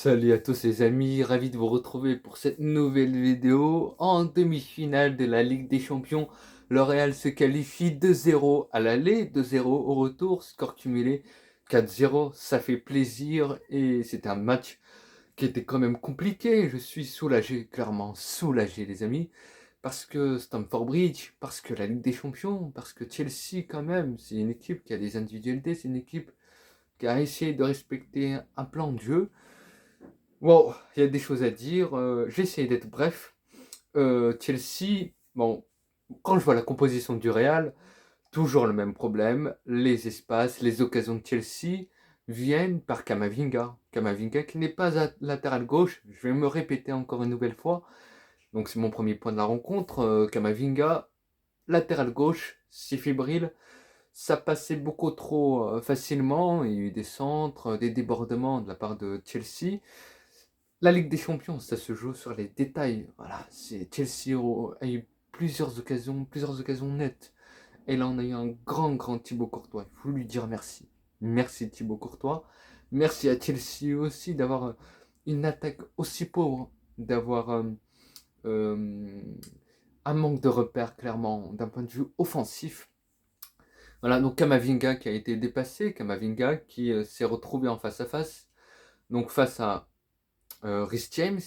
Salut à tous les amis, ravi de vous retrouver pour cette nouvelle vidéo. En demi-finale de la Ligue des Champions, le Real se qualifie 2-0 à l'aller, 2-0 au retour, score cumulé 4-0, ça fait plaisir et c'est un match qui était quand même compliqué. Je suis soulagé, clairement soulagé les amis, parce que Stamford Bridge, parce que la Ligue des Champions, parce que Chelsea quand même, c'est une équipe qui a des individualités, c'est une équipe qui a essayé de respecter un plan de jeu. Wow, il y a des choses à dire. J'ai essayé d'être bref. Chelsea, bon, quand je vois la composition du Real, toujours le même problème. Les espaces, les occasions de Chelsea viennent par Camavinga. Camavinga qui n'est pas à latéral gauche. Je vais me répéter encore une nouvelle fois. Donc c'est mon premier point de la rencontre. Camavinga, latéral gauche, c'est fébrile. Ça passait beaucoup trop facilement. Il y a eu des centres, des débordements de la part de Chelsea. La Ligue des Champions, ça se joue sur les détails. Voilà, c'est Chelsea a eu plusieurs occasions nettes. Et là, on a eu un grand Thibaut Courtois. Il faut lui dire merci. Merci Thibaut Courtois. Merci à Chelsea aussi d'avoir une attaque aussi pauvre, d'avoir euh, un manque de repères clairement d'un point de vue offensif. Voilà, donc Kamavinga qui a été dépassé, Kamavinga qui s'est retrouvé en face à face. Donc face à Rhys James,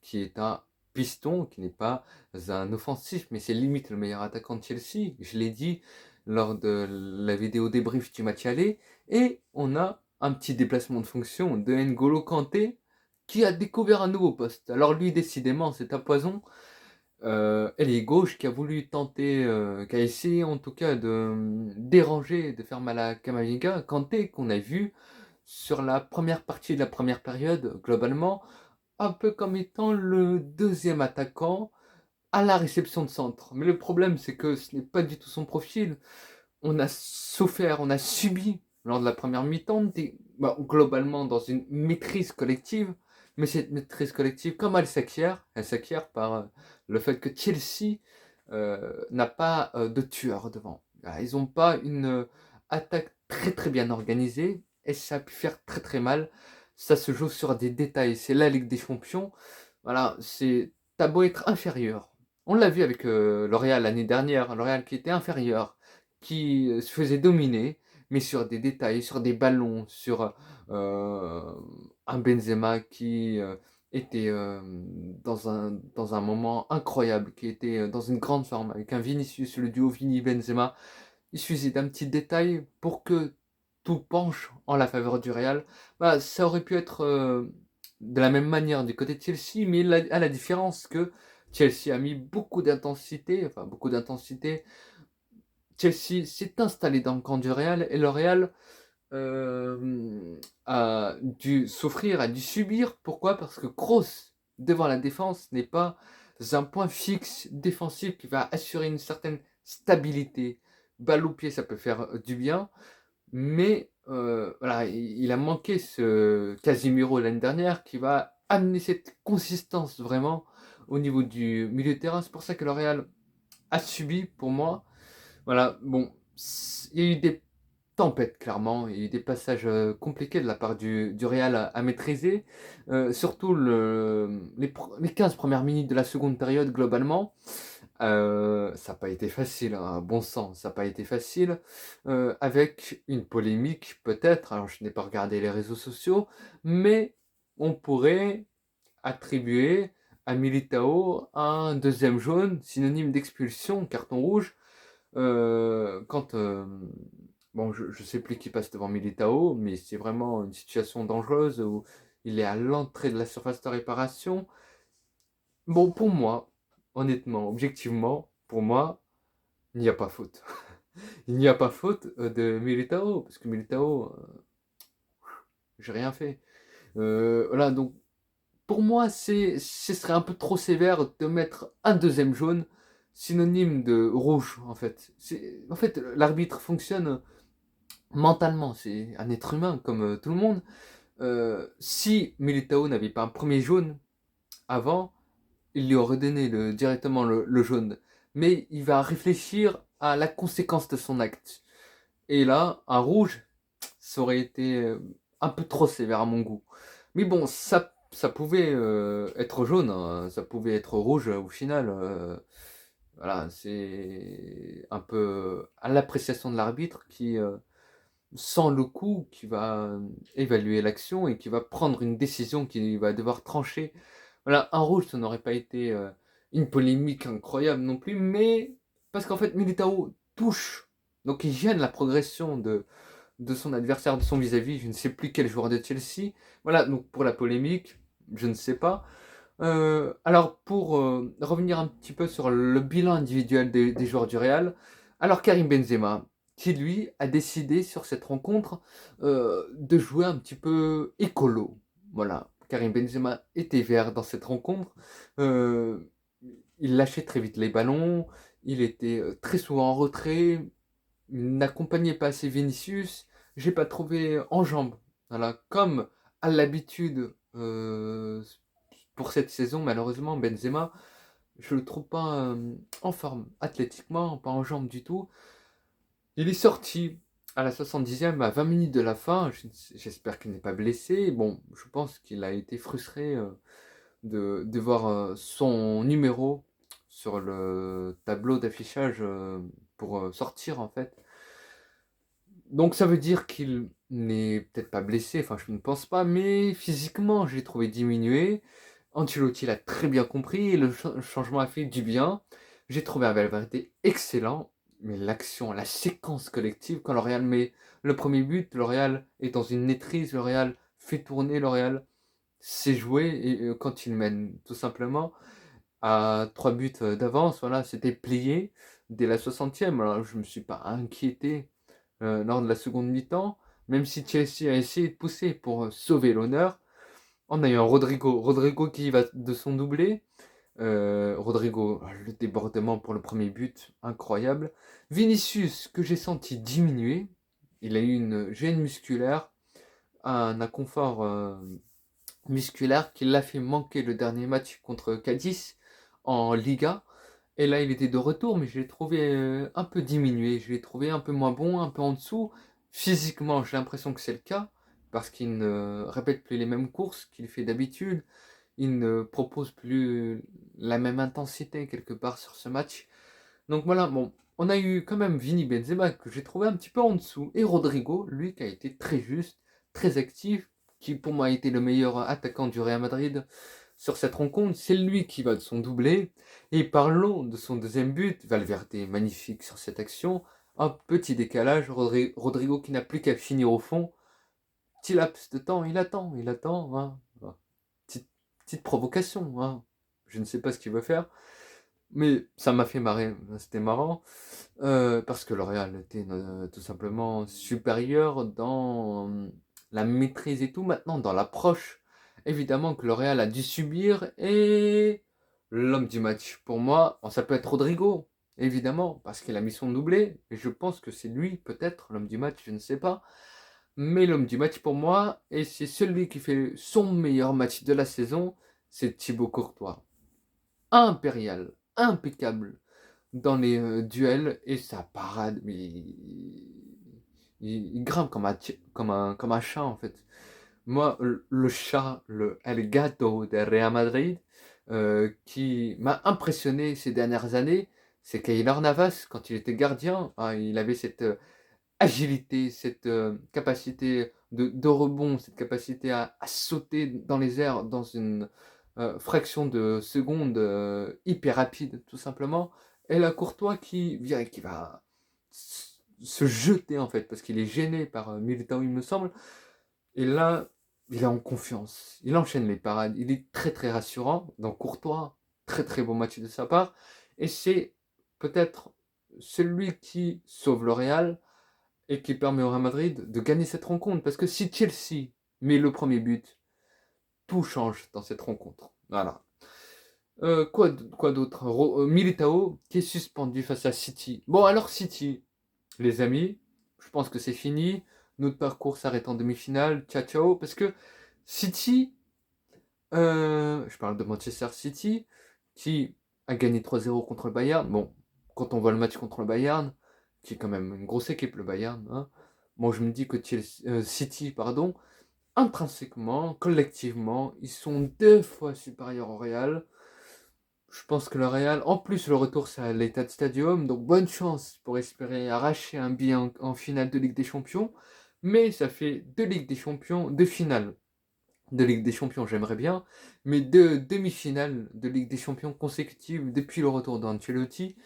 qui est un piston, qui n'est pas un offensif, mais c'est limite le meilleur attaquant de Chelsea. Je l'ai dit lors de la vidéo débrief du match aller. Et on a un petit déplacement de fonction de N'Golo Kanté, qui a découvert un nouveau poste. Alors lui, décidément, c'est un poison. Ailier gauche qui a voulu tenter, qui a essayé en tout cas de déranger, de faire mal à Kamavinga. Kanté qu'on a vu sur la première partie de la première période, globalement, un peu comme étant le deuxième attaquant à la réception de centre. Mais le problème, c'est que ce n'est pas du tout son profil. On a souffert, on a subi lors de la première mi-temps, globalement dans une maîtrise collective. Mais cette maîtrise collective, comme elle s'acquiert par le fait que Chelsea n'a pas de tueur devant. Voilà, ils n'ont pas une attaque très bien organisée et ça a pu faire très mal. Ça se joue sur des détails. C'est la Ligue des Champions. Voilà, c'est t'as beau être inférieur. On l'a vu avec le Real l'année dernière, le Real qui était inférieur, qui se faisait dominer, mais sur des détails, sur des ballons, sur un Benzema qui était dans un moment incroyable, qui était dans une grande forme, avec un Vinicius, le duo Vini-Benzema. Il suffisait d'un petit détail pour que tout penche en la faveur du Real. Bah, ça aurait pu être de la même manière du côté de Chelsea, mais à la différence que Chelsea a mis beaucoup d'intensité, enfin beaucoup d'intensité. Chelsea s'est installé dans le camp du Real et le Real a dû souffrir, a dû subir. Pourquoi? Parce que Kroos, devant la défense, n'est pas un point fixe défensif qui va assurer une certaine stabilité. Balle au pied, ça peut faire du bien, mais voilà, il a manqué ce Casemiro l'année dernière qui va amener cette consistance vraiment au niveau du milieu de terrain. C'est pour ça que le Real a subi pour moi. Voilà, bon, il y a eu des tempêtes, clairement. Il y a eu des passages compliqués de la part du Real à maîtriser. Surtout les 15 premières minutes de la seconde période, globalement. Ça n'a pas été facile, hein, bon sang, ça n'a pas été facile. Avec une polémique, peut-être. Alors, je n'ai pas regardé les réseaux sociaux, mais on pourrait attribuer à Militao un deuxième jaune, synonyme d'expulsion, carton rouge. Quand bon, je sais plus qui passe devant Militao, mais c'est vraiment une situation dangereuse où il est à l'entrée de la surface de réparation. Bon, pour moi, honnêtement, objectivement, pour moi, il n'y a pas faute. Il n'y a pas faute de Militao, parce que Militao, j'ai rien fait. Voilà, donc pour moi, ce serait un peu trop sévère de mettre un deuxième jaune synonyme de rouge, en fait. En fait, l'arbitre fonctionne mentalement, c'est un être humain comme tout le monde. Si Militao n'avait pas un premier jaune avant, il lui aurait donné directement le jaune. Mais il va réfléchir à la conséquence de son acte. Et là, un rouge, ça aurait été un peu trop sévère à mon goût. Mais bon, ça pouvait être jaune, hein, ça pouvait être rouge au final. Voilà, c'est un peu à l'appréciation de l'arbitre qui, sent le coup, qui va évaluer l'action et qui va prendre une décision qui va devoir trancher. Voilà, un rouge, ça n'aurait pas été une polémique incroyable non plus, mais parce qu'en fait, Militao touche, donc il gêne la progression de son adversaire, de son vis-à-vis, je ne sais plus quel joueur de Chelsea. Voilà, donc pour la polémique, je ne sais pas. Alors pour revenir un petit peu sur le bilan individuel des joueurs du Real, alors Karim Benzema, qui lui a décidé sur cette rencontre de jouer un petit peu écolo. Voilà, Karim Benzema était vert dans cette rencontre. Euh, il lâchait très vite les ballons, il était très souvent en retrait, il n'accompagnait pas assez Vinicius. J'ai pas trouvé en jambes. Voilà, comme à l'habitude pour cette saison, malheureusement, Benzema, je le trouve pas en forme, athlétiquement, pas en jambes du tout. Il est sorti à la 70e, à 20 minutes de la fin. J'espère qu'il n'est pas blessé. Bon, je pense qu'il a été frustré de voir son numéro sur le tableau d'affichage pour sortir en fait. Donc ça veut dire qu'il n'est peut-être pas blessé, enfin je ne pense pas, mais physiquement je l'ai trouvé diminué. Ancelotti l'a très bien compris, et le changement a fait du bien. J'ai trouvé un Valverde excellent, mais l'action, la séquence collective, quand L'Oréal met le premier but, L'Oréal est dans une maîtrise, L'Oréal fait tourner, L'Oréal sait jouer, et quand il mène tout simplement à 3 buts d'avance, voilà, c'était plié dès la 60e. Alors je ne me suis pas inquiété lors de la seconde mi-temps, même si Chelsea a essayé de pousser pour sauver l'honneur. On a eu un Rodrigo qui va de son doublé. Rodrigo, le débordement pour le premier but, incroyable. Vinicius, que j'ai senti diminuer. Il a eu une gêne musculaire, un inconfort musculaire qui l'a fait manquer le dernier match contre Cadiz en Liga. Et là, il était de retour, mais je l'ai trouvé un peu diminué. Je l'ai trouvé un peu moins bon, un peu en dessous. Physiquement, j'ai l'impression que c'est le cas, parce qu'il ne répète plus les mêmes courses qu'il fait d'habitude. Il ne propose plus la même intensité quelque part sur ce match. Donc voilà, bon, on a eu quand même Vini Benzema que j'ai trouvé un petit peu en dessous. Et Rodrigo, lui, qui a été très juste, très actif, qui pour moi a été le meilleur attaquant du Real Madrid sur cette rencontre. C'est lui qui va de son doublé. Et parlons de son deuxième but. Valverde est magnifique sur cette action. Un petit décalage. Rodrigo qui n'a plus qu'à finir au fond. Petit laps de temps, il attend. Hein. Voilà. Petite provocation. Hein. Je ne sais pas ce qu'il veut faire. Mais ça m'a fait marrer, c'était marrant, parce que L'Oréal était tout simplement supérieur dans la maîtrise et tout. Maintenant, dans l'approche, évidemment que L'Oréal a dû subir, et l'homme du match, pour moi, ça peut être Rodrigo, évidemment, parce qu'il a mis son doublé, et je pense que c'est lui, peut-être, l'homme du match, je ne sais pas. Mais l'homme du match pour moi, et c'est celui qui fait son meilleur match de la saison, c'est Thibaut Courtois. Impérial, impeccable dans les duels, et sa parade, mais il grimpe comme un chat en fait. Moi, le chat, le El Gato de Real Madrid, qui m'a impressionné ces dernières années, c'est Keylor Navas, quand il était gardien, hein, il avait cette agilité, cette capacité de rebond, cette capacité à sauter dans les airs dans une fraction de seconde hyper rapide, tout simplement. Et la Courtois qui vient, qui va se jeter en fait, parce qu'il est gêné par Militao, il me semble. Et là, il est en confiance. Il enchaîne les parades. Il est très très rassurant. Donc Courtois, très très bon match de sa part. Et c'est peut-être celui qui sauve le Real et qui permet au Real Madrid de gagner cette rencontre. Parce que si Chelsea met le premier but, tout change dans cette rencontre. Voilà. Quoi d'autre? Militao qui est suspendu face à City. Bon, alors City, les amis, je pense que c'est fini. Notre parcours s'arrête en demi-finale. Ciao, ciao. Parce que City, je parle de Manchester City, qui a gagné 3-0 contre le Bayern. Bon, quand on voit le match contre le Bayern, qui est quand même une grosse équipe, le Bayern, hein, bon, je me dis que City, pardon, intrinsèquement, collectivement, ils sont 2 fois supérieurs au Real. Je pense que le Real, en plus le retour c'est à l'Etihad Stadium, donc bonne chance pour espérer arracher un billet en finale de Ligue des Champions. Mais ça fait 2 Ligues des Champions, 2 finales de Ligue des Champions, j'aimerais bien, mais 2 demi-finales de Ligue des Champions consécutives depuis le retour d'Ancelotti.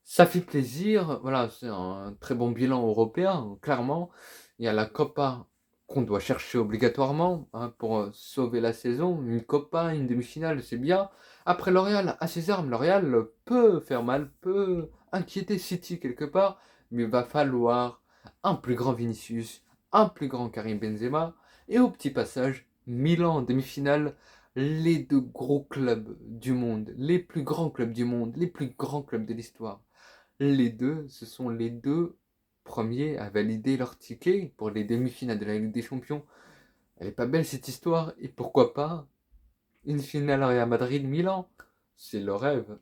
Ça fait plaisir, voilà, c'est un très bon bilan européen, clairement. Il y a la Copa qu'on doit chercher obligatoirement pour sauver la saison. Une Copa, une demi-finale, c'est bien. Après, L'Oréal a ses armes. L'Oréal peut faire mal, peut inquiéter City quelque part, mais il va falloir un plus grand Vinicius, un plus grand Karim Benzema, et au petit passage, Milan en demi-finale, les 2 gros clubs du monde, les plus grands clubs du monde, les plus grands clubs de l'histoire. Les 2, ce sont les 2 premiers à valider leur ticket pour les demi-finales de la Ligue des Champions. Elle est pas belle cette histoire, et pourquoi pas une finale Real Madrid-Milan? C'est le rêve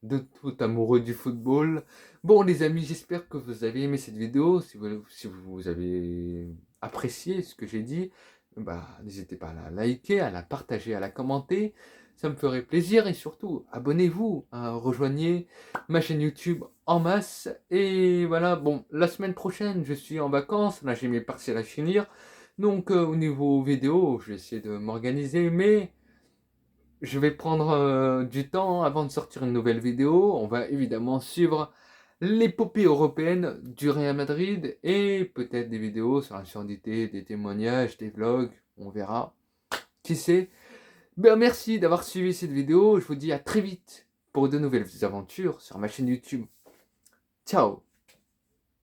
de tout amoureux du football. Bon les amis, j'espère que vous avez aimé cette vidéo. Si vous avez apprécié ce que j'ai dit, bah, n'hésitez pas à la liker, à la partager, à la commenter. Ça me ferait plaisir et surtout, abonnez-vous, rejoignez ma chaîne YouTube en masse. Et voilà, bon, la semaine prochaine, je suis en vacances. Là, j'ai mes partiels à finir. Donc, au niveau vidéo, je vais essayer de m'organiser, mais je vais prendre du temps avant de sortir une nouvelle vidéo. On va évidemment suivre l'épopée européenne du Real Madrid et peut-être des vidéos sur la surdité, des témoignages, des vlogs. On verra. Qui sait? Ben, merci d'avoir suivi cette vidéo. Je vous dis à très vite pour de nouvelles aventures sur ma chaîne YouTube. Ciao!